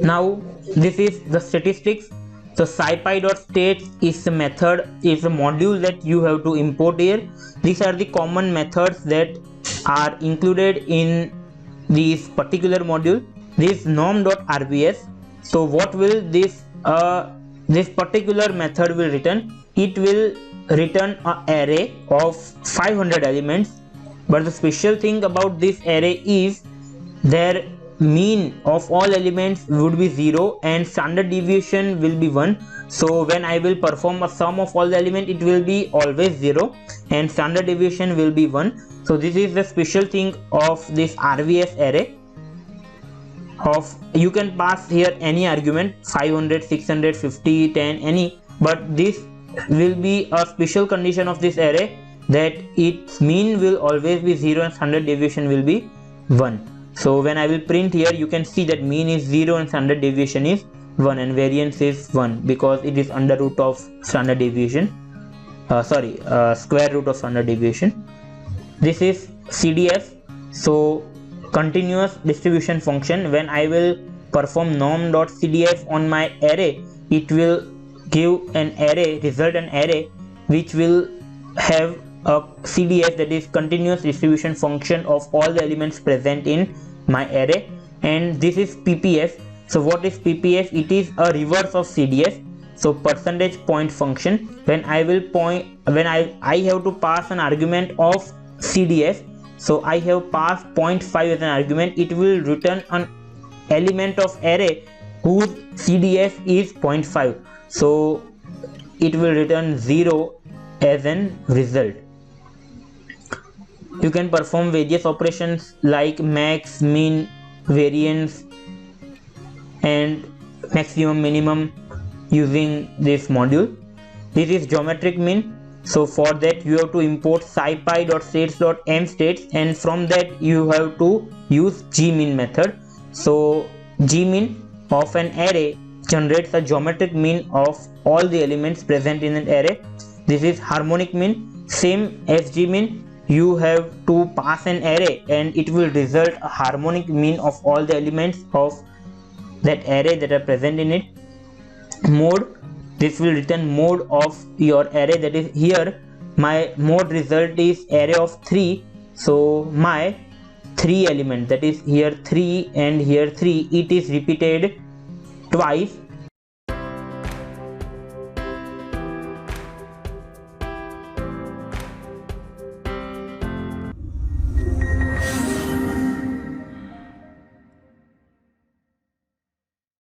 Now this is the statistics. So scipy.stats is a method, is a module that you have to import here. These are the common methods that are included in this particular module. This norm.rbs. So what will this particular method will return? It will return an array of 500 elements. But the special thing about this array is their mean of all elements would be 0 and standard deviation will be 1. So when I will perform a sum of all the elements, it will be always 0 and standard deviation will be 1. So this is the special thing of this RVS array. You can pass here any argument, 500, 600, 50, 10, any, but this will be a special condition of this array, that its mean will always be 0 and standard deviation will be 1. So when I will print here, you can see that mean is 0 and standard deviation is 1 and variance is 1 because it is under root of standard deviation, square root of standard deviation. This is CDF, so continuous distribution function. When I will perform norm.cdf on my array, it will give an array, result an array which will have a CDF, that is continuous distribution function of all the elements present in my array, and this is PPF. So what is PPF? It is a reverse of CDF. So percentage point function. When I will I have to pass an argument of CDF, so I have passed 0.5 as an argument, it will return an element of array whose CDF is 0.5. So it will return 0 as an result. You can perform various operations like max, min, variance and maximum, minimum using this module. This is geometric mean. So for that you have to import scipy.states.mstates and from that you have to use gmin method. So gmin of an array generates a geometric mean of all the elements present in an array. This is harmonic mean. Same as gmin, you have to pass an array and it will result a harmonic mean of all the elements of that array that are present in it. Mode, this will return mode of your array, that is here my mode result is array of 3. So my 3 element, that is here 3 and here 3, it is repeated twice